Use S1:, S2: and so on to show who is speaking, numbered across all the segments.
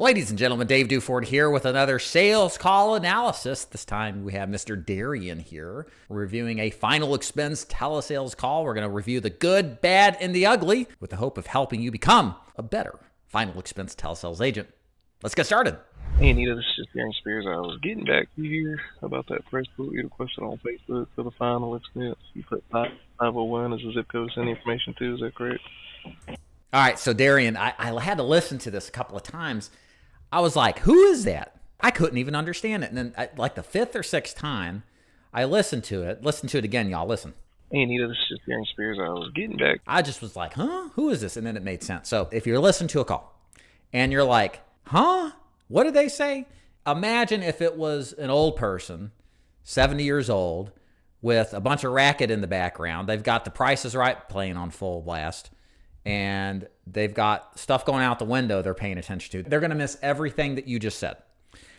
S1: Ladies and gentlemen, Dave Duford here with another sales call analysis. This time we have Mr. Darian here. We're reviewing a final expense telesales call. We're going to review the good, bad, and the ugly with the hope of helping you become a better final expense telesales agent. Let's get started.
S2: Hey Anita, this is just Darren Spears. I was getting back to you here about that price quote you requested on Facebook for the final expense. You put 501 as a zip code to send information to, is that correct?
S1: All right, so Darian, I had to listen to this a couple of times. I was like, who is that? I couldn't even understand it. And then like the fifth or sixth time, I listened to it. Listen to it again, y'all. Listen.
S2: Hey Anita, this is just Darren Spears. I was getting back.
S1: I just was like, huh? Who is this? And then it made sense. So if you're listening to a call and you're like, huh? What did they say? Imagine if it was an old person, 70 years old, with a bunch of racket in the background. They've got The Price is Right playing on full blast. And they've got stuff going out the window they're paying attention to. They're going to miss everything that you just said.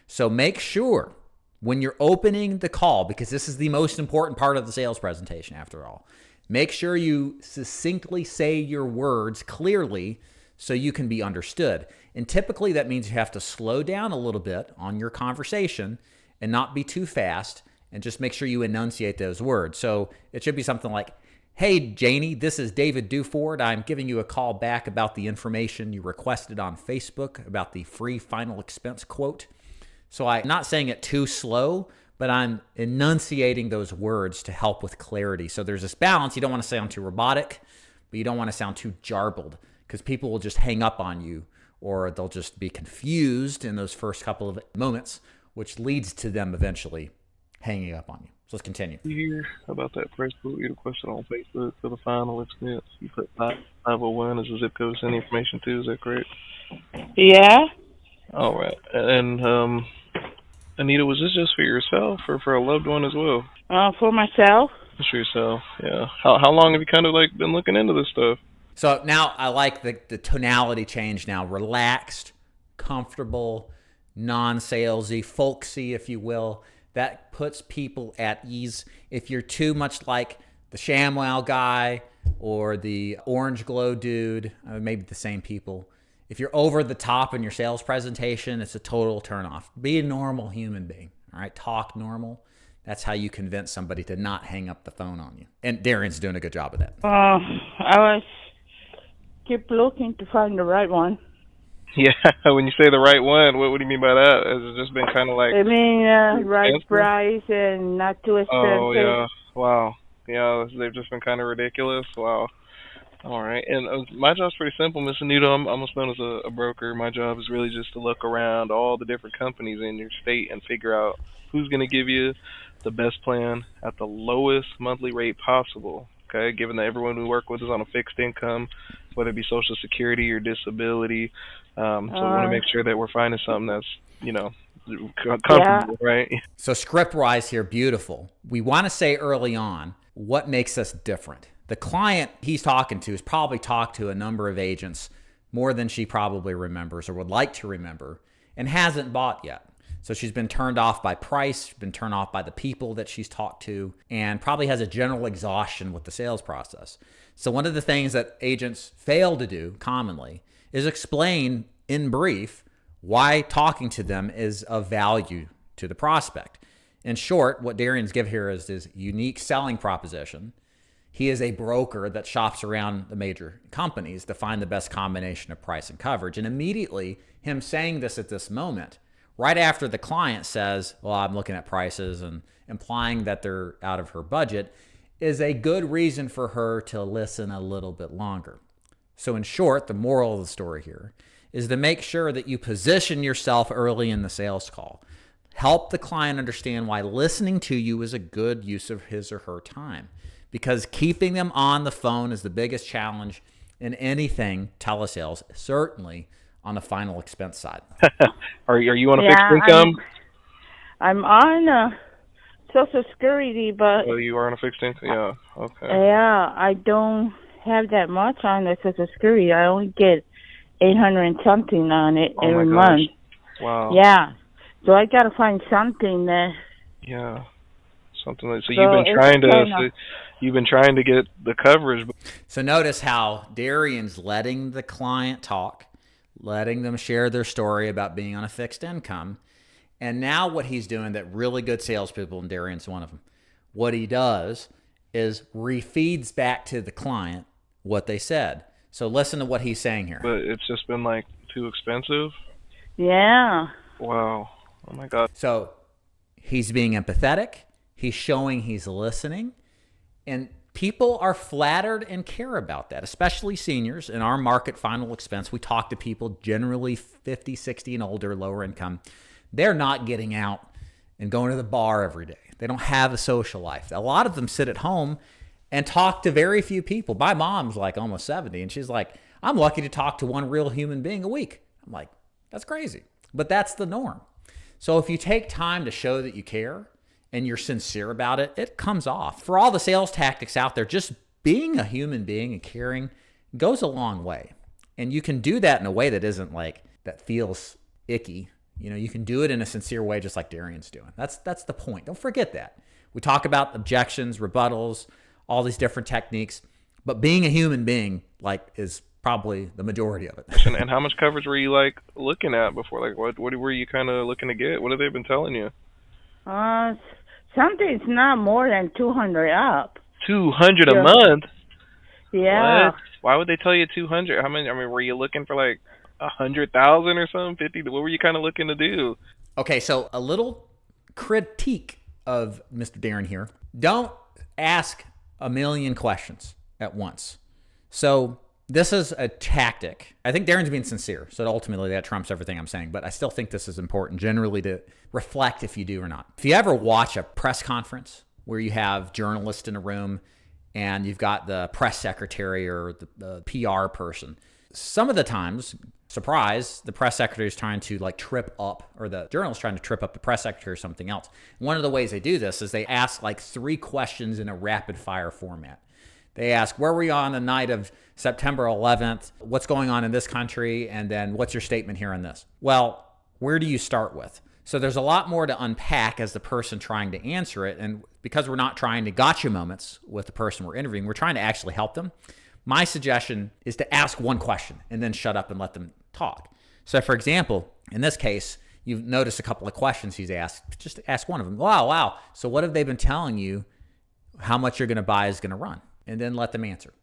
S1: So make sure when you're opening the call, because this is the most important part of the sales presentation after all, make sure you succinctly say your words clearly so you can be understood. And typically that means you have to slow down a little bit on your conversation and not be too fast, and just make sure you enunciate those words. So it should be something like, hey, Janie, this is David Duford. I'm giving you a call back about the information you requested on Facebook about the free final expense quote. So I'm not saying it too slow, but I'm enunciating those words to help with clarity. So there's this balance. You don't want to sound too robotic, but you don't want to sound too jarbled, because people will just hang up on you, or they'll just be confused in those first couple of moments, which leads to them eventually hanging up on you. So let's continue.
S2: You hear about that price quote you requested on Facebook for the final expense? You put 501 as a zip code to send information to, is that correct?
S3: Yeah.
S2: All right. And Anita, was this just for yourself or for a loved one as well?
S3: For myself.
S2: Just for yourself, yeah. How long have you kind of like been looking into this stuff?
S1: So now I like the tonality change now. Relaxed, comfortable, non-salesy, folksy, if you will. That puts people at ease. If you're too much like the ShamWow guy or the Orange Glow dude, maybe the same people. If you're over the top in your sales presentation, it's a total turnoff. Be a normal human being, all right? Talk normal. That's how you convince somebody to not hang up the phone on you. And Darian's doing a good job of that.
S3: I keep looking to find the right one.
S2: Yeah, when you say the right one, what do you mean by that? Has it just been kind of like...
S3: I mean, right price and not too expensive.
S2: Oh, yeah. Wow. Yeah, they've just been kind of ridiculous. Wow. All right. And my job's pretty simple, Miss Anita. I'm almost known as a broker. My job is really just to look around all the different companies in your state and figure out who's going to give you the best plan at the lowest monthly rate possible. Okay, given that everyone we work with is on a fixed income, whether it be Social Security or disability. So we want to make sure that we're finding something that's, comfortable, right?
S1: So script-wise here, beautiful. We want to say early on what makes us different. The client he's talking to has probably talked to a number of agents, more than she probably remembers or would like to remember, and hasn't bought yet. So she's been turned off by price, been turned off by the people that she's talked to, and probably has a general exhaustion with the sales process. So one of the things that agents fail to do commonly is explain in brief why talking to them is of value to the prospect. In short, what Darian's give here is his unique selling proposition. He is a broker that shops around the major companies to find the best combination of price and coverage. And immediately, him saying this at this moment, right after the client says, well, I'm looking at prices, and implying that they're out of her budget, is a good reason for her to listen a little bit longer. So in short, the moral of the story here is to make sure that you position yourself early in the sales call. Help the client understand why listening to you is a good use of his or her time, because keeping them on the phone is the biggest challenge in anything telesales, certainly on the final expense side.
S2: Are you on a fixed income?
S3: I'm on Social Security, but...
S2: Oh, you are on a fixed income? Yeah, okay.
S3: Yeah, I don't have that much on the Social Security. I only get 800 and something on it every month.
S2: Wow.
S3: Yeah. So I got to find something that...
S2: Yeah. Something like... So you've been trying to get the coverage.
S1: So notice how Darian's letting the client talk, letting them share their story about being on a fixed income. And now what he's doing that really good salespeople, and Darian's one of them, what he does is refeeds back to the client what they said. So listen to what he's saying here.
S2: But it's just been like too expensive.
S3: Yeah.
S2: Wow. Oh my God.
S1: So he's being empathetic. He's showing he's listening. And people are flattered and care about that, especially seniors. In our market, Final Expense, we talk to people generally 50, 60 and older, lower income. They're not getting out and going to the bar every day. They don't have a social life. A lot of them sit at home and talk to very few people. My mom's like almost 70, and she's like, I'm lucky to talk to one real human being a week. I'm like, that's crazy. But that's the norm. So if you take time to show that you care and you're sincere about it, it comes off. For all the sales tactics out there, just being a human being and caring goes a long way. And you can do that in a way that isn't like, that feels icky. You know, you can do it in a sincere way, just like Darian's doing. That's the point. Don't forget that. We talk about objections, rebuttals, all these different techniques, but being a human being, like, is probably the majority of it.
S2: And how much coverage were you like looking at before? Like, what were you kind of looking to get? What have they been telling you?
S3: Something's not more than 200 up.
S2: 200 a month?
S3: Yeah.
S2: What? Why would they tell you 200? How many? I mean, were you looking for like 100,000 or something? 50? What were you kind of looking to do?
S1: Okay, so a little critique of Mr. Darren here. Don't ask a million questions at once. So this is a tactic. I think Darren's being sincere, so ultimately that trumps everything I'm saying, but I still think this is important generally to reflect if you do or not. If you ever watch a press conference where you have journalists in a room and you've got the press secretary or the PR person, some of the times, surprise, the press secretary is trying to like trip up, or the journalist trying to trip up the press secretary or something else. One of the ways they do this is they ask like 3 questions in a rapid fire format. They ask, where were you on the night of September 11th? What's going on in this country? And then what's your statement here on this? Well, where do you start with? So there's a lot more to unpack as the person trying to answer it. And because we're not trying to gotcha moments with the person we're interviewing, we're trying to actually help them. My suggestion is to ask one question and then shut up and let them talk. So for example, in this case, you've noticed a couple of questions he's asked. Just ask one of them. Wow. So what have they been telling you how much you're going to buy is going to run? And then let them answer.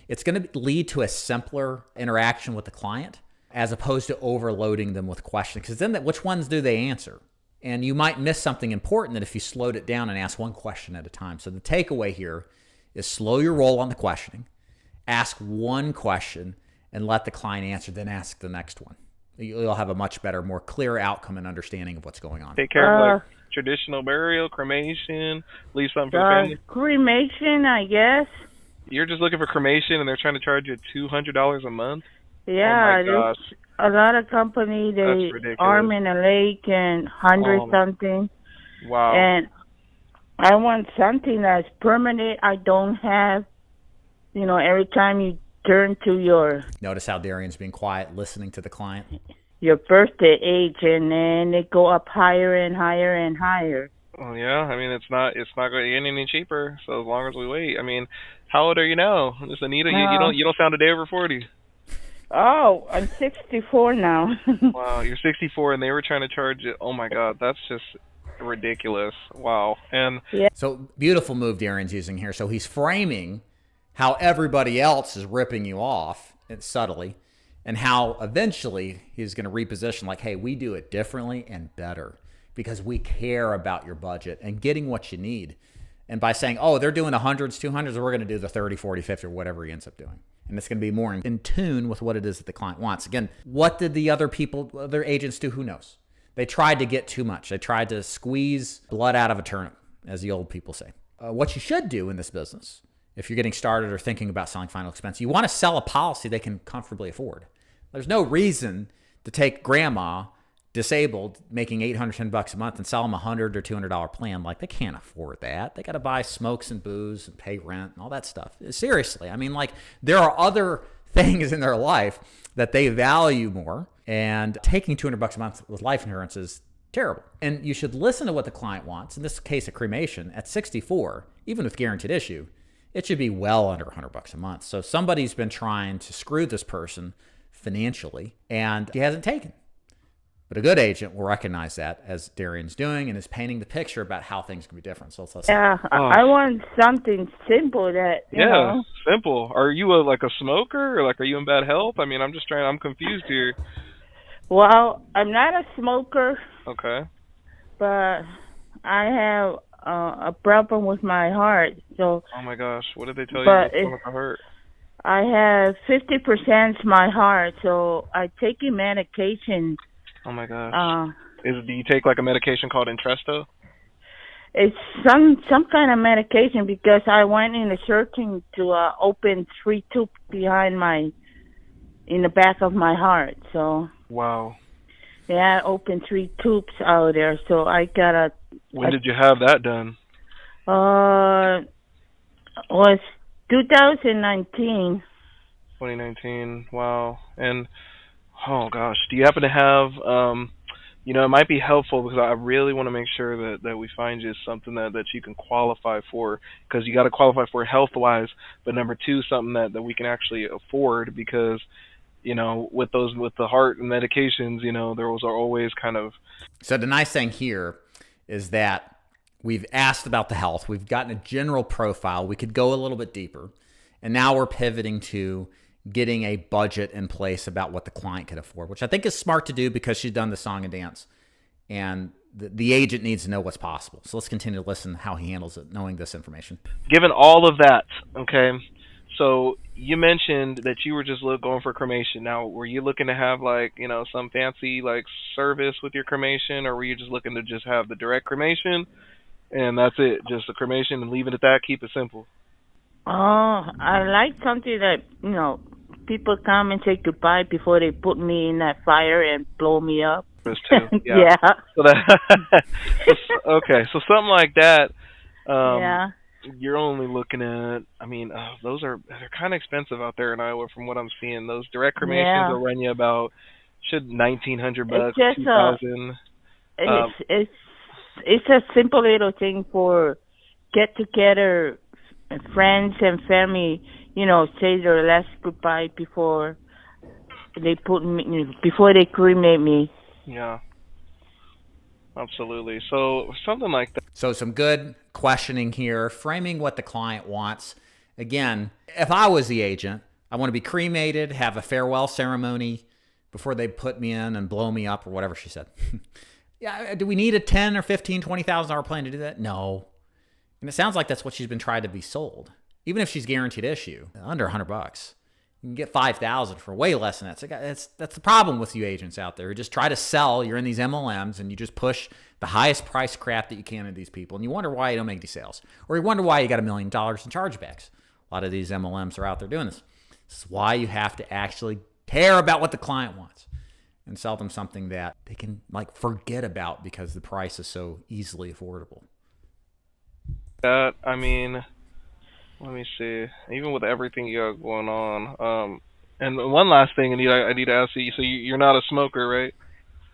S1: It's going to lead to a simpler interaction with the client as opposed to overloading them with questions. Because then which ones do they answer? And you might miss something important that if you slowed it down and asked one question at a time. So the takeaway here is slow your roll on the questioning, ask one question, and let the client answer, then ask the next one. You'll have a much better, more clear outcome and understanding of what's going on.
S2: Take care of like traditional burial, cremation, leave something for the family.
S3: Cremation, I guess.
S2: You're just looking for cremation, and they're trying to charge you $200 a month?
S3: Yeah,
S2: oh my gosh.
S3: A lot of companies, they arm in a lake and 100 something.
S2: Wow.
S3: And I want something that's permanent. I don't have, every time you turn to your...
S1: Notice how Darian's being quiet, listening to the client.
S3: Your birthday age, and then they go up higher and higher and higher.
S2: Oh yeah, I mean it's not going to get any cheaper. So as long as we wait, I mean, how old are you now, Miss Anita? You don't sound a day over 40.
S3: Oh, I'm 64 now.
S2: Wow, you're 64, and they were trying to charge you. Oh my God, that's just ridiculous. Wow, and
S3: yeah.
S1: So beautiful move Darren's using here. So he's framing how everybody else is ripping you off subtly, and how eventually he's going to reposition like, hey, we do it differently and better because we care about your budget and getting what you need. And by saying, oh, they're doing the hundreds, 200s, we're going to do the 30, 40, 50, or whatever he ends up doing. And it's going to be more in tune with what it is that the client wants. Again, what did the other agents do? Who knows? They tried to get too much. They tried to squeeze blood out of a turnip, as the old people say. What you should do in this business, if you're getting started or thinking about selling Final Expense, you want to sell a policy they can comfortably afford. There's no reason to take grandma, disabled, making $810 a month and sell them a $100 or $200 plan. Like, they can't afford that. They got to buy smokes and booze and pay rent and all that stuff. Seriously. I mean, like, there are other things in their life that they value more, and taking $200 a month with life insurance is terrible. And you should listen to what the client wants. In this case, a cremation at 64, even with guaranteed issue, it should be well under $100 a month. So somebody's been trying to screw this person financially, and she hasn't taken. But a good agent will recognize that, as Darian's doing, and is painting the picture about how things can be different. So let's listen.
S3: Yeah, I want something simple that, you know.
S2: Simple. Are you like a smoker, or like are you in bad health? I mean, I'm confused here.
S3: Well, I'm not a smoker,
S2: Okay.
S3: but I have a problem with my heart. So
S2: Oh my gosh, what did they tell you
S3: But
S2: about with the heart?
S3: I have 50% my heart, so I taking medication.
S2: Oh my gosh. Do you take like a medication called Entresto?
S3: It's some kind of medication because I went in the searching to open 3 tubes in the back of my heart. So
S2: Wow.
S3: yeah, I opened 3 tubes out there. So I got
S2: When did you have that done?
S3: was 2019.
S2: 2019. Wow. And oh gosh, do you happen to have it might be helpful because I really want to make sure that we find you something that you can qualify for, because you got to qualify for health wise, but number two, something that we can actually afford, because with the heart and medications, those are always kind of.
S1: So the nice thing here is that we've asked about the health. We've gotten a general profile. We could go a little bit deeper. And now we're pivoting to getting a budget in place about what the client can afford, which I think is smart to do because she's done the song and dance. And the agent needs to know what's possible. So let's continue to listen how he handles it, knowing this information.
S2: Given all of that, okay, so you mentioned that you were just going for cremation. Now, were you looking to have some fancy service with your cremation, or were you just looking to just have the direct cremation and that's it, just the cremation, and leave it at that, keep it simple?
S3: Oh, I like something that, people come and say goodbye before they put me in that fire and blow me up.
S2: This too, yeah.
S3: Yeah.
S2: So okay, so something like that.
S3: Yeah.
S2: You're only looking at, they're kind of expensive out there in Iowa from what I'm seeing. Those direct cremations will run you about $1,900, $2,000.
S3: It's a simple little thing for get together, friends and family. Say their last goodbye before they cremate me.
S2: Yeah. Absolutely. So something like that.
S1: So some good questioning here, framing what the client wants. Again, if I was the agent, I want to be cremated, have a farewell ceremony before they put me in and blow me up or whatever she said. Yeah, do we need a $10,000 or $15,000, $20,000 plan to do that? No. And it sounds like that's what she's been trying to be sold. Even if she's guaranteed issue, under $100. You can get $5,000 for way less than that. So that's the problem with you agents out there who just try to sell. You're in these MLMs and you just push the highest price crap that you can to these people. And you wonder why you don't make these sales. Or you wonder why you got $1 million in chargebacks. A lot of these MLMs are out there doing this. This is why you have to actually care about what the client wants and sell them something that they can forget about because the price is so easily affordable.
S2: Let me see. Even with everything you got going on, and one last thing, I need to ask you. So you're not a smoker, right?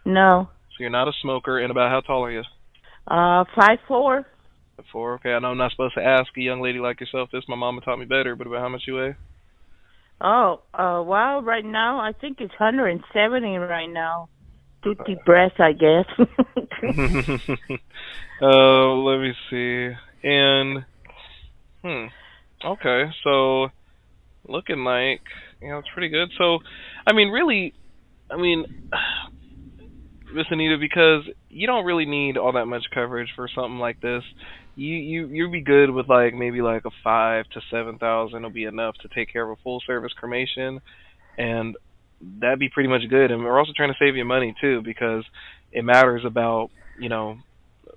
S3: No.
S2: So you're not a smoker, and about how tall are you?
S3: 5'4".
S2: 5'4". Okay, I know I'm not supposed to ask a young lady like yourself this. My mama taught me better. But about how much you weigh?
S3: Oh, well, right now I think it's 170 right now. Too deep breath, I guess.
S2: Let me see. And okay, so looking like it's pretty good. So, Miss Anita, because you don't really need all that much coverage for something like this. You'd be good with maybe a 5,000 to 7,000 will be enough to take care of a full service cremation, and that'd be pretty much good. And we're also trying to save you money too, because it matters about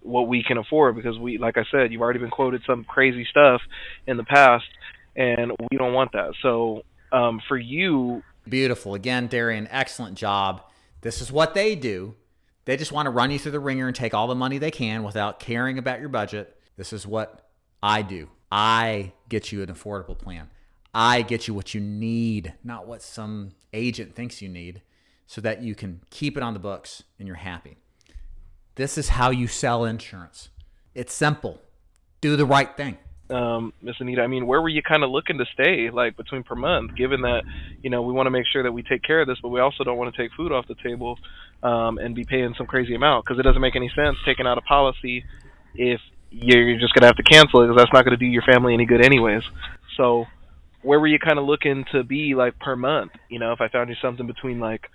S2: what we can afford, because like I said, you've already been quoted some crazy stuff in the past, and we don't want that. So for you,
S1: beautiful. Again, Darian, excellent job. This is what they do. They just want to run you through the ringer and take all the money they can without caring about your budget. This is what I do. I get you an affordable plan. I get you what you need, not what some agent thinks you need, so that you can keep it on the books and you're happy. This is how you sell insurance. It's simple. Do the right thing.
S2: Miss Anita, I mean, where were you kind of looking to stay, like between per month, given that, we want to make sure that we take care of this, but we also don't want to take food off the table, and be paying some crazy amount, because it doesn't make any sense taking out a policy if you're just going to have to cancel it, because that's not going to do your family any good anyways. So where were you kind of looking to be, like, per month? If I found you something between, like,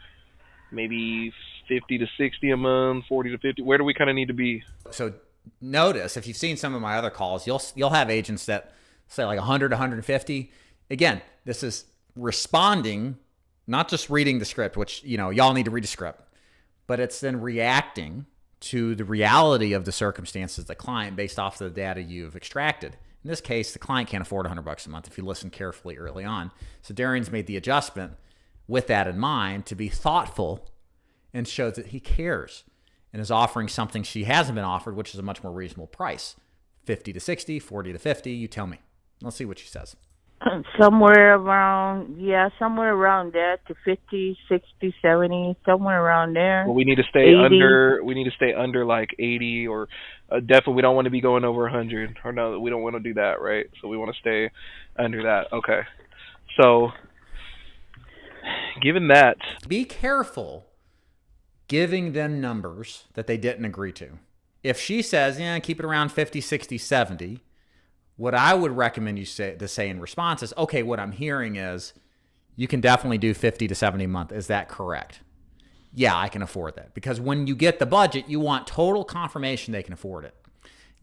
S2: maybe 50 to 60 a month, 40 to 50, where do we kind of need to be?
S1: So notice, if you've seen some of my other calls, you'll have agents that say like 100, 150. Again, this is responding, not just reading the script, which, y'all need to read a script, but it's then reacting to the reality of the circumstances of the client based off the data you've extracted. In this case, the client can't afford $100 a month if you listen carefully early on. So Darian's made the adjustment with that in mind to be thoughtful and shows that he cares and is offering something she hasn't been offered, which is a much more reasonable price. 50 to 60, 40 to 50, you tell me. Let's see what she says.
S3: Somewhere around that to 50, 60, 70, somewhere around there.
S2: Well, we need to stay
S3: 80.
S2: We need to stay under like 80, or definitely we don't want to be going over 100. Or no, we don't want to do that, right? So we want to stay under that. Okay. So given that,
S1: be careful giving them numbers that they didn't agree to. If she says, keep it around 50, 60, 70, what I would recommend you say in response is, okay, what I'm hearing is you can definitely do 50 to 70 a month. Is that correct? Yeah, I can afford that. Because when you get the budget, you want total confirmation they can afford it.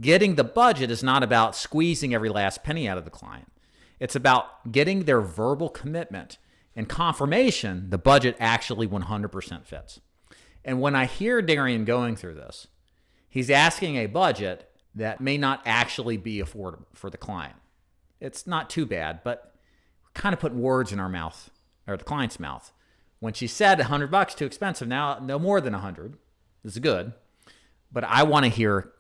S1: Getting the budget is not about squeezing every last penny out of the client. It's about getting their verbal commitment and confirmation the budget actually 100% fits. And when I hear Darian going through this, he's asking a budget that may not actually be affordable for the client. It's not too bad, but we're kind of putting words in our mouth, or the client's mouth. When she said $100 too expensive, now no more than 100 is good, but I want to hear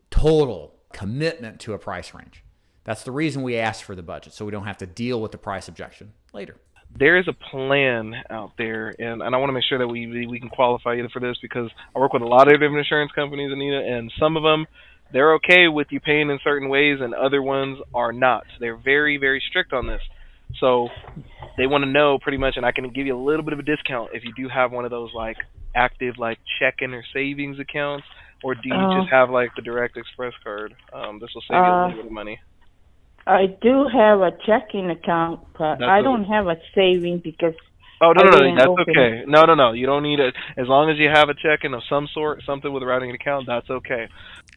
S1: total commitment to a price range. That's the reason we asked for the budget, so we don't have to deal with the price objection later.
S2: There is a plan out there, and I want to make sure that we can qualify you for this, because I work with a lot of different insurance companies, Anita, and some of them, they're okay with you paying in certain ways, and other ones are not. They're very, very strict on this. So they want to know pretty much, and I can give you a little bit of a discount if you do have one of those like active like checking or savings accounts, or do you just have like the Direct Express card? This will save you a little bit of money.
S3: I do have a checking account, but I don't have a saving because.
S2: Oh, no, that's okay. No, you don't need it. As long as you have a checking of some sort, something with a routing account, that's okay.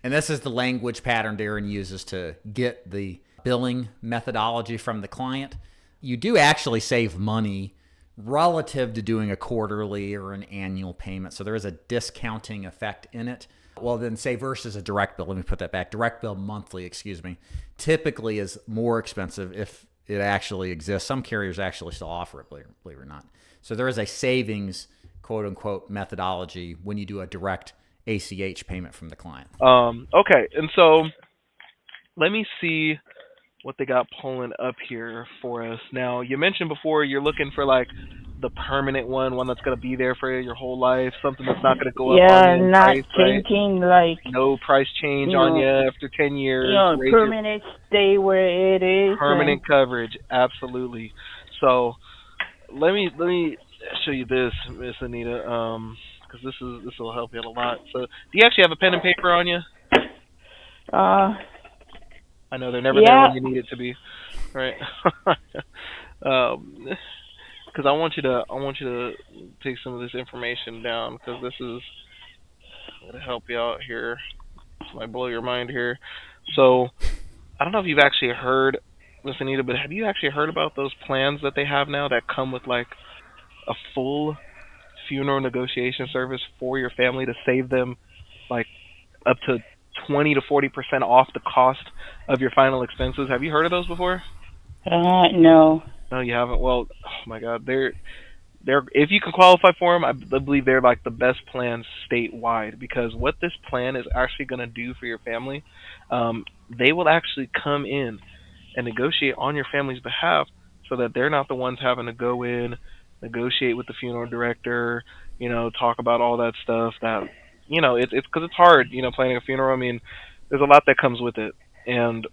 S1: And this is the language pattern Darren uses to get the billing methodology from the client. You do actually save money relative to doing a quarterly or an annual payment. So there is a discounting effect in it. Well, then say versus a direct bill. Let me put that back. Direct bill monthly, typically is more expensive if it actually exists. Some carriers actually still offer it, believe it or not. So there is a savings, quote unquote, methodology when you do a direct ACH payment from the client.
S2: Okay, and so let me see what they got pulling up here for us. Now, you mentioned before you're looking for like the permanent one that's going to be there for you your whole life, something that's not going to go up on you in
S3: not
S2: price,
S3: changing,
S2: right? Like no price change on you after 10 years.
S3: Permanent stay where it is.
S2: Permanent coverage, absolutely. So let me show you this, Miss Anita, because this will help you out a lot. So, do you actually have a pen and paper on you? I know they're never there when you need it to be, right? Because I want you to take some of this information down, because this is going to help you out here. This might blow your mind here. So I don't know if you've actually heard, Miss Anita, but have you actually heard about those plans that they have now that come with like a full funeral negotiation service for your family to save them like up to 20 to 40% off the cost of your final expenses? Have you heard of those before?
S3: No.
S2: No, you haven't. Well, oh my God, they're if you can qualify for them, I believe they're like the best plans statewide, because what this plan is actually going to do for your family, they will actually come in and negotiate on your family's behalf, so that they're not the ones having to go in, negotiate with the funeral director, talk about all that stuff that, it's because it's hard, planning a funeral. I mean, there's a lot that comes with it. And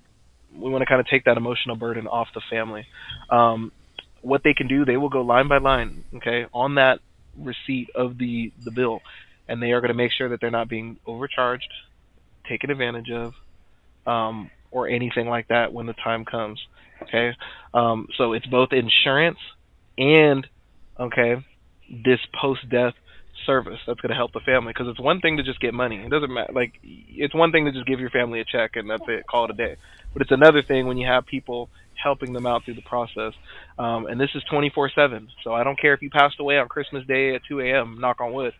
S2: we want to kind of take that emotional burden off the family. What they can do, they will go line by line, okay, on that receipt of the bill, and they are going to make sure that they're not being overcharged, taken advantage of, or anything like that when the time comes. Okay, so it's both insurance and, okay, this post-death service that's going to help the family, because it's one thing to just get money. It doesn't matter. Like, it's one thing to just give your family a check and that's it, call it a day. But it's another thing when you have people helping them out through the process. And this is 24/7. So I don't care if you passed away on Christmas Day at 2 a.m., knock on wood.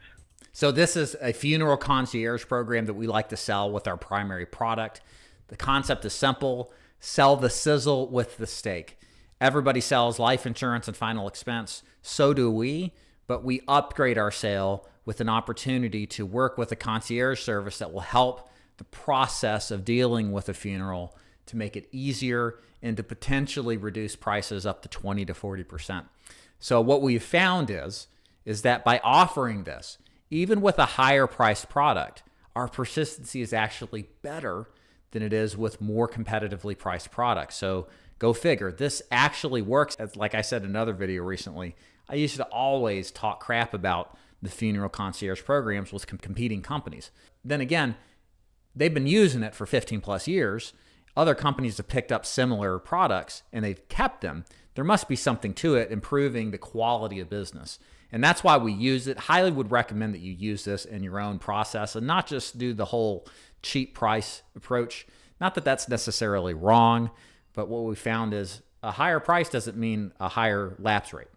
S1: So this is a funeral concierge program that we like to sell with our primary product. The concept is simple: sell the sizzle with the steak. Everybody sells life insurance and final expense. So do we, but we upgrade our sale with an opportunity to work with a concierge service that will help the process of dealing with a funeral to make it easier and to potentially reduce prices up to 20 to 40%. So what we've found is that by offering this, even with a higher priced product, our persistency is actually better than it is with more competitively priced products. So go figure. This actually works. As, like I said in another video recently, I used to always talk crap about the funeral concierge programs with competing companies. Then again, they've been using it for 15 plus years. Other companies have picked up similar products and they've kept them. There must be something to it, improving the quality of business. And that's why we use it. Highly would recommend that you use this in your own process and not just do the whole cheap price approach. Not that that's necessarily wrong, but what we found is a higher price doesn't mean a higher lapse rate.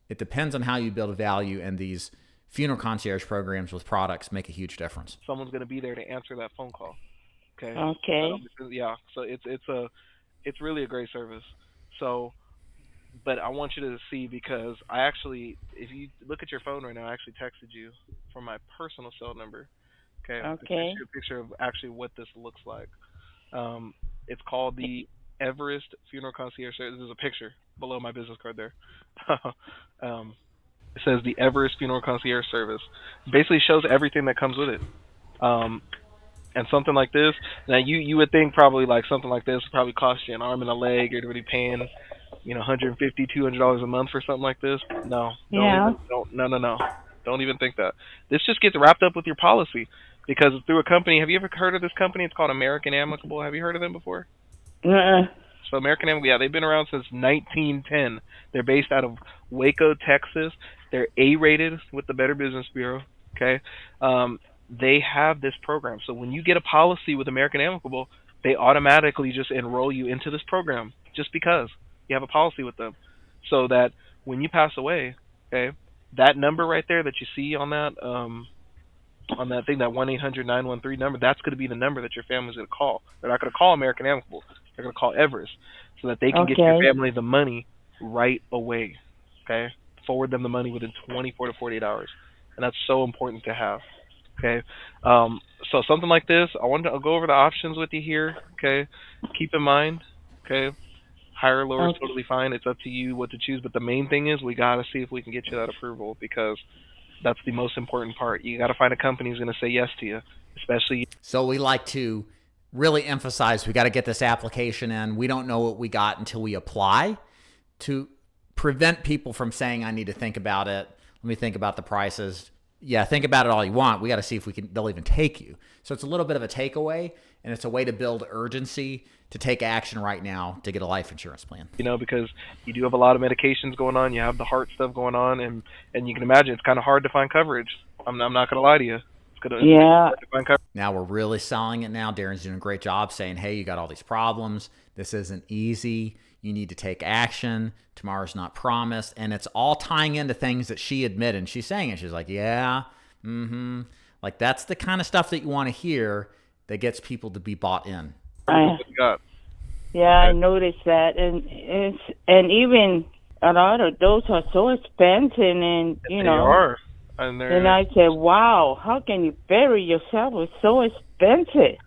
S1: It depends on how you build a value, and these funeral concierge programs with products make a huge difference.
S2: Someone's going to be there to answer that phone call. Okay.
S3: Okay.
S2: Yeah. So it's really a great service. So, but I want you to see, because I actually, if you look at your phone right now, I actually texted you from my personal cell number. Okay.
S3: Okay.
S2: A picture of actually what this looks like. It's called the Everest Funeral Concierge Service. There's a picture below my business card there. It says the Everest Funeral Concierge Service. Basically shows everything that comes with it. And something like this, now you would think probably like something like this would probably cost you an arm and a leg. You're really paying, $150, $200 a month for something like this. No. No. Don't even think that. This just gets wrapped up with your policy, because it's through a company. Have you ever heard of this company? It's called American Amicable. Have you heard of them before? So American Amicable, yeah, they've been around since 1910. They're based out of Waco, Texas. They're A-rated with the Better Business Bureau. Okay. They have this program. So when you get a policy with American Amicable, they automatically just enroll you into this program just because you have a policy with them. So that when you pass away, okay, that number right there that you see on that thing, that 1-800-913 number, that's going to be the number that your family's going to call. They're not going to call American Amicable. They're going to call Everest, so that they can get your family the money right away. Okay? Forward them the money within 24 to 48 hours. And that's so important to have. Okay, so something like this, I want to go over the options with you here. Okay, keep in mind, okay, higher or lower is totally fine. It's up to you what to choose, but the main thing is we got to see if we can get you that approval, because that's the most important part. You got to find a company who's going to say yes to you, especially.
S1: So we like to really emphasize we got to get this application in. We don't know what we got until we apply, to prevent people from saying, I need to think about it. Let me think about the prices. Yeah, think about it all you want. We got to see if they'll even take you. So it's a little bit of a takeaway, and it's a way to build urgency to take action right now to get a life insurance plan.
S2: Because you do have a lot of medications going on. You have the heart stuff going on, and you can imagine it's kind of hard to find coverage. I'm not going to lie to you. It's hard to find coverage.
S1: Now we're really selling it now. Darren's doing a great job saying, hey, you got all these problems. This isn't easy. You need to take action. Tomorrow's not promised. And it's all tying into things that she admitted. And she's saying it. She's like, yeah, like that's the kind of stuff that you want to hear that gets people to be bought in.
S3: I noticed that. And even a lot of those are so expensive, and
S2: They are.
S3: And I said, wow, how can you bury yourself? It's so expensive.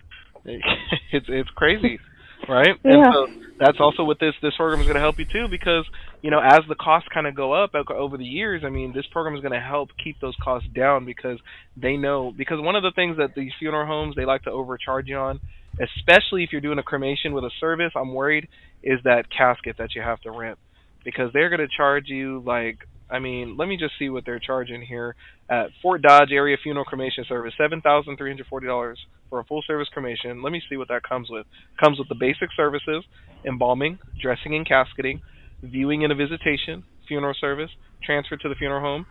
S2: It's crazy. Right?
S3: Yeah.
S2: And so that's also what this program is going to help you too, because, as the costs kind of go up over the years, this program is going to help keep those costs down, because they know, because one of the things that these funeral homes, they like to overcharge you on especially if you're doing a cremation with a service, I'm worried is that casket that you have to rent, because they're going to charge you like, I mean, let me just see what they're charging here at Fort Dodge Area Funeral Cremation Service, $7,340 for a full service cremation. Let me see what that comes with. Comes with the basic services: embalming, dressing and casketing, viewing and a visitation, funeral service, transfer to the funeral home,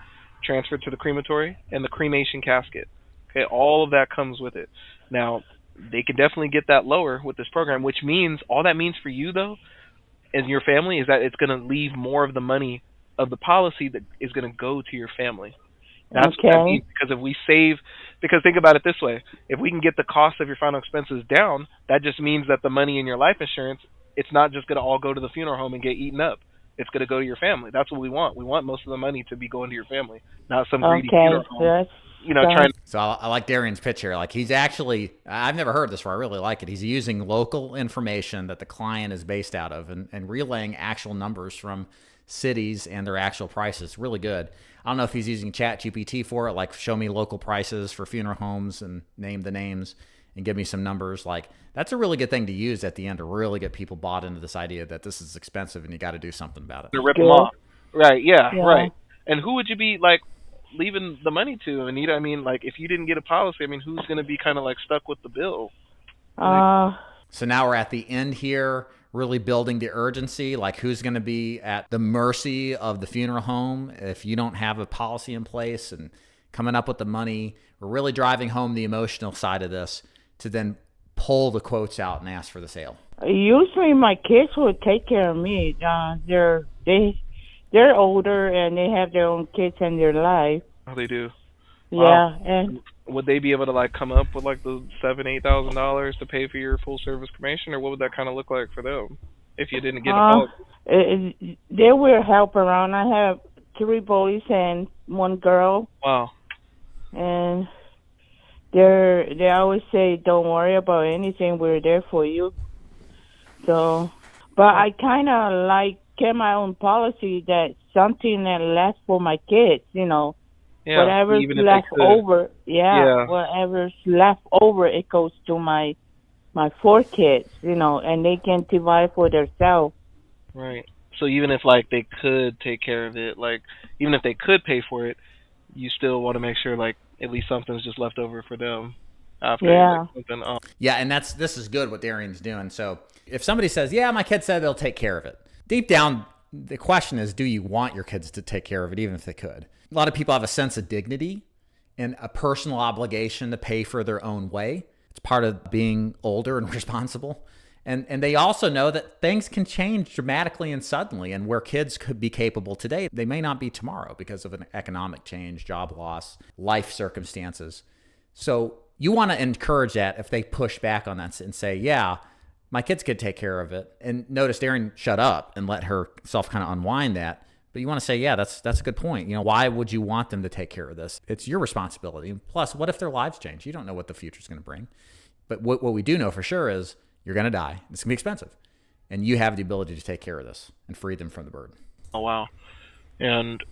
S2: transfer to the crematory, and the cremation casket. Okay, all of that comes with it. Now, they can definitely get that lower with this program, which means, all that means for you though, and your family, is that it's going to leave more of the money of the policy that is going to go to your family. That's what that means, because if we save, because think about it this way, if we can get the cost of your final expenses down, that just means that the money in your life insurance, it's not just going to all go to the funeral home and get eaten up. It's going to go to your family. That's what we want. We want most of the money to be going to your family, not some greedy funeral home. Trying.
S1: So I like Darian's pitch here. Like, he's actually, I've never heard this before. I really like it. He's using local information that the client is based out of and relaying actual numbers from cities and their actual prices. Really good. I don't know if he's using ChatGPT for it, like show me local prices for funeral homes and name the names and give me some numbers. Like, that's a really good thing to use at the end to really get people bought into this idea that this is expensive and you got to do something about it.
S2: To rip them off. Right, yeah, right. And who would you be, like, leaving the money to, Anita? I mean, like, if you didn't get a policy, I mean, who's going to be kind of, like, stuck with the bill?
S1: So now we're at the end here, really building the urgency, like who's going to be at the mercy of the funeral home if you don't have a policy in place, and coming up with the money. We're really driving home the emotional side of this to then pull the quotes out and ask for the sale.
S3: Usually my kids will take care of me. They're older and they have their own kids in their life.
S2: Oh, they do?
S3: Yeah.
S2: Wow.
S3: And
S2: would they be able to, like, come up with, like, the $7,000-$8,000 to pay for your full service cremation, or what would that kind of look like for them if you didn't get a policy?
S3: They will help around. I have 3 boys and 1 girl.
S2: Wow.
S3: And they always say, don't worry about anything, we're there for you. So, but I kind of like get my own policy, that something that lasts for my kids,
S2: Yeah,
S3: whatever's left over, whatever's left over, it goes to my 4 kids, and they can divide for themselves.
S2: Right. So even if, like, they could take care of it, like, even if they could pay for it, you still want to make sure, like, at least something's just left over for them after.
S3: Yeah.
S2: Like, something.
S1: Yeah, and this is good what Darian's doing. So if somebody says, yeah, my kid said they'll take care of it, deep down, the question is, do you want your kids to take care of it, even if they could? A lot of people have a sense of dignity and a personal obligation to pay for their own way. It's part of being older and responsible. And they also know that things can change dramatically and suddenly, and where kids could be capable today, they may not be tomorrow because of an economic change, job loss, life circumstances. So you want to encourage that if they push back on that and say, yeah, my kids could take care of it. And notice Darian shut up and let herself kind of unwind that. But you want to say, yeah, that's a good point. Why would you want them to take care of this? It's your responsibility. And plus, what if their lives change? You don't know what the future is going to bring. But what we do know for sure is you're going to die. It's going to be expensive. And you have the ability to take care of this and free them from the burden.
S2: Oh, wow. And,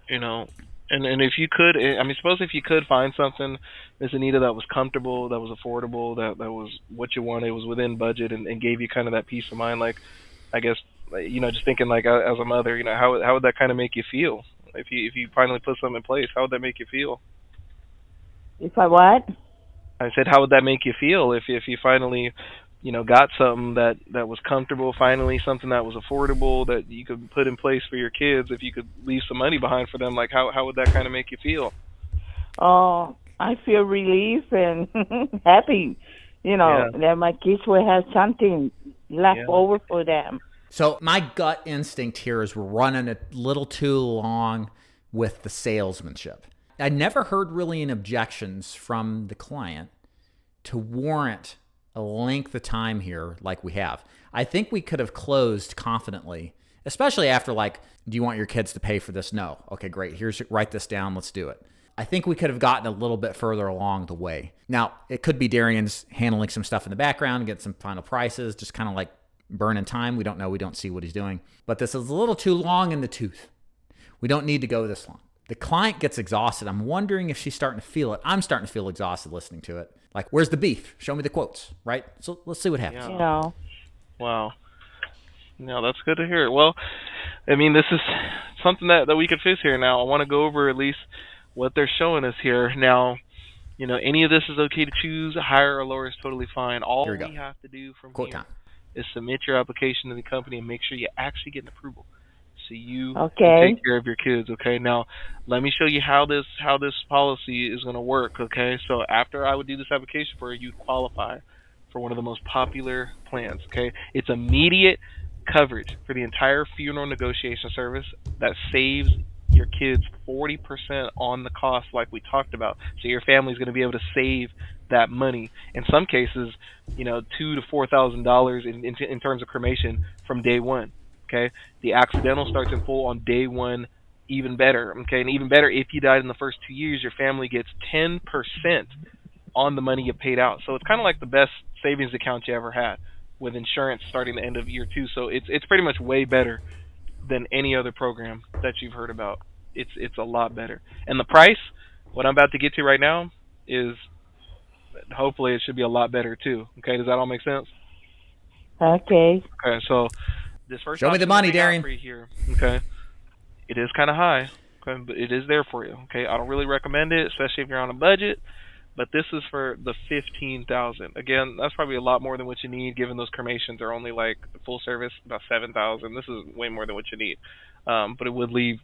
S2: and if you could, suppose if you could find something, Miss Anita, that was comfortable, that was affordable, that was what you wanted, was within budget, and gave you kind of that peace of mind, like, I guess, just thinking, like, as a mother, how would that kind of make you feel? If you finally put something in place, how would that make you feel?
S3: If I what?
S2: I said, how would that make you feel if you finally, got something that was comfortable, finally something that was affordable, that you could put in place for your kids, if you could leave some money behind for them, like, how would that kind of make you feel?
S3: Oh, I feel relief and happy, that my kids will have something left over for them.
S1: So my gut instinct here is we're running a little too long with the salesmanship. I never heard really any objections from the client to warrant a length of time here like we have. I think we could have closed confidently, especially after, like, do you want your kids to pay for this? No. Okay, great. Write this down. Let's do it. I think we could have gotten a little bit further along the way. Now, it could be Darian's handling some stuff in the background, get some final prices, just kind of like burning time. We don't know. We don't see what he's doing. But this is a little too long in the tooth. We don't need to go this long. The client gets exhausted. I'm wondering if she's starting to feel it. I'm starting to feel exhausted listening to it. Like, where's the beef? Show me the quotes, right? So let's see what happens.
S2: Yeah. Wow. No, that's good to hear. Well, I mean, this is something that we could fix here. Now, I want to go over at least what they're showing us here. Now, any of this is okay to choose. Higher or lower is totally fine. All we have to do from
S1: Quote
S2: here
S1: time.
S2: is submit your application to the company and make sure you actually get an approval, so you
S3: Okay.
S2: can take care of your kids. Okay. Now, let me show you how this policy is going to work. Okay. So after I would do this application for you, qualify for one of the most popular plans. Okay. It's immediate coverage for the entire funeral negotiation service that saves your kids 40% on the cost, like we talked about. So your family's going to be able to save that money. In some cases, $2,000 to $4,000 in terms of cremation from day one. Okay, the accidental starts in full on day one. Even better. Okay, and even better, if you died in the first 2 years, your family gets 10% on the money you paid out. So it's kind of like the best savings account you ever had, with insurance starting the end of year 2. So it's pretty much way better than any other program that you've heard about. It's a lot better. And the price, what I'm about to get to right now, is hopefully it should be a lot better too. Okay, does that all make sense?
S3: Okay.
S2: Okay, so this first
S1: Show me the money, Darian.
S2: Here, okay, it is kind of high, okay, but it is there for you. Okay, I don't really recommend it, especially if you're on a budget. But this is for the $15,000. Again, that's probably a lot more than what you need, given those cremations are only like full service about $7,000. This is way more than what you need, but it would leave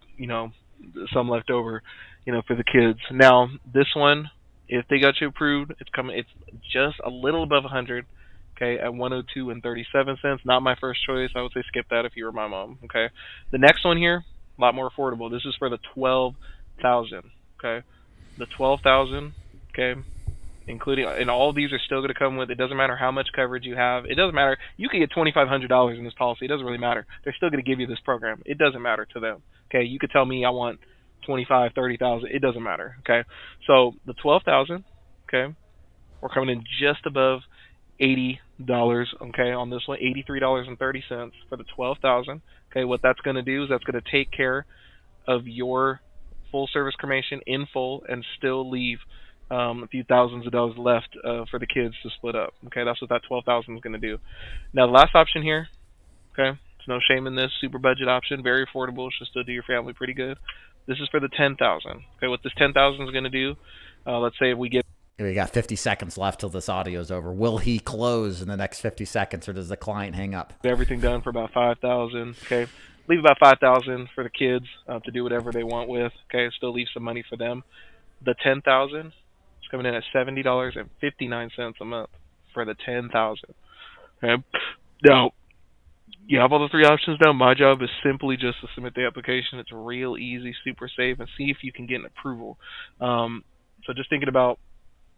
S2: some left over, for the kids. Now this one, if they got you approved, it's just a little above 100. Okay, at 102.37 cents. Not my first choice. I would say skip that if you were my mom. Okay, the next one here, a lot more affordable. This is for the 12,000. Okay, the 12,000. Okay, including, and all of these are still going to come with. It doesn't matter how much coverage you have. It doesn't matter. You can get $2,500 in this policy. It doesn't really matter. They're still going to give you this program. It doesn't matter to them. Okay, you could tell me I want 25, 30,000. It doesn't matter. Okay, so the 12,000. Okay, we're coming in just above $80. Okay, on this one, $83.30 for the 12,000. Okay, what that's going to do is that's going to take care of your full service cremation in full and still leave a few thousands of dollars left for the kids to split up. Okay, that's what that 12,000 is going to do. Now the last option here, okay, there's no shame in this, super budget option, very affordable, should still do your family pretty good. This is for the 10,000. Okay, what this 10,000 is going to do, let's say if we get.
S1: We got 50 seconds left till this audio is over. Will he close in the next 50 seconds, or does the client hang up?
S2: Everything done for about 5,000. Okay, leave about 5,000 for the kids to do whatever they want with. Okay, still leave some money for them. The 10,000 is coming in at $70.59 a month for the 10,000. Okay, now you have all the three options now. My job is simply just to submit the application. It's real easy, super safe, and see if you can get an approval. So just thinking about,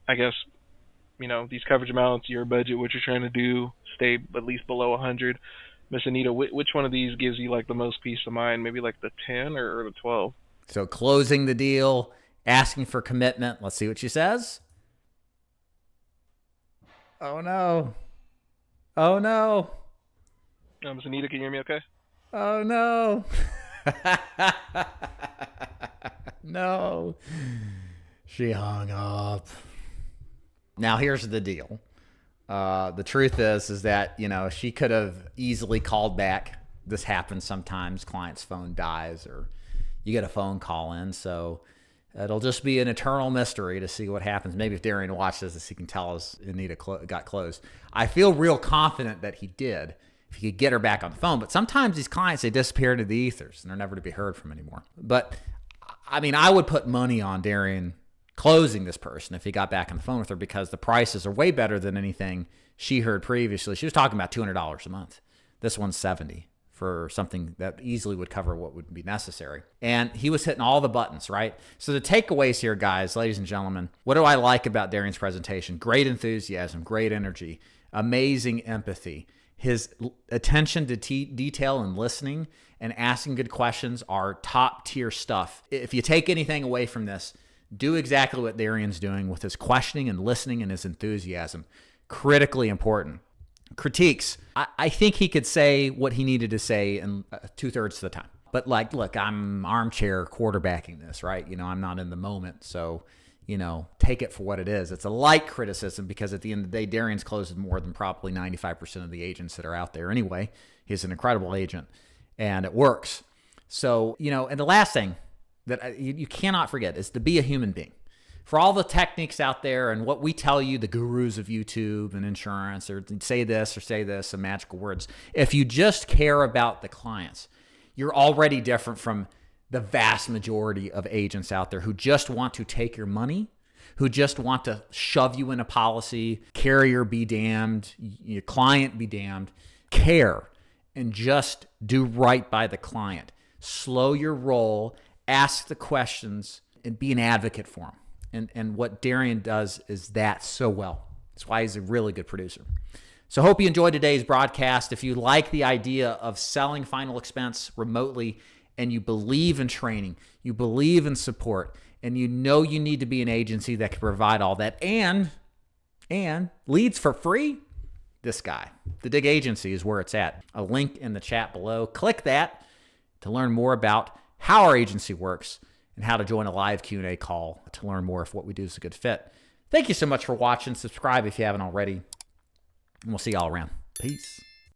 S2: I guess, these coverage amounts, your budget, what you're trying to do, stay at least below 100. Miss Anita, which one of these gives you like the most peace of mind? Maybe like the 10 or the 12?
S1: So closing the deal, asking for commitment. Let's see what she says. Oh, no. Oh, no.
S2: Miss Anita, can you hear me okay?
S1: Oh, no. No. She hung up. Now, here's the deal. The truth is that, she could have easily called back. This happens sometimes. Client's phone dies or you get a phone call in. So it'll just be an eternal mystery to see what happens. Maybe if Darian watches this, he can tell us Anita got closed. I feel real confident that he did, if he could get her back on the phone. But sometimes these clients, they disappear into the ethers and they're never to be heard from anymore. But, I would put money on Darian closing this person if he got back on the phone with her, because the prices are way better than anything she heard previously. She was talking about $200 a month. This one's $70 for something that easily would cover what would be necessary. And he was hitting all the buttons, right? So the takeaways here, guys, ladies and gentlemen, what do I like about Darian's presentation? Great enthusiasm, great energy, amazing empathy. His attention to detail and listening and asking good questions are top tier stuff. If you take anything away from this, do exactly what Darian's doing with his questioning and listening and his enthusiasm. Critically important. Critiques. I think he could say what he needed to say in 2/3 of the time. But like, look, I'm armchair quarterbacking this, right? I'm not in the moment. So, take it for what it is. It's a light criticism because at the end of the day, Darian's closed more than probably 95% of the agents that are out there anyway. He's an incredible agent and it works. So, and the last thing that you cannot forget is to be a human being. For all the techniques out there and what we tell you, the gurus of YouTube and insurance, or say this, some magical words, if you just care about the clients, you're already different from the vast majority of agents out there who just want to take your money, who just want to shove you in a policy, carrier be damned, your client be damned. Care and just do right by the client. Slow your roll, ask the questions, and be an advocate for them. And what Darian does is that so well. That's why he's a really good producer. So hope you enjoyed today's broadcast. If you like the idea of selling final expense remotely and you believe in training, you believe in support, and you know you need to be an agency that can provide all that and leads for free, this guy, The Dig Agency, is where it's at. A link in the chat below. Click that to learn more about how our agency works and how to join a live Q&A call to learn more if what we do is a good fit. Thank you so much for watching. Subscribe if you haven't already. And we'll see y'all around. Peace.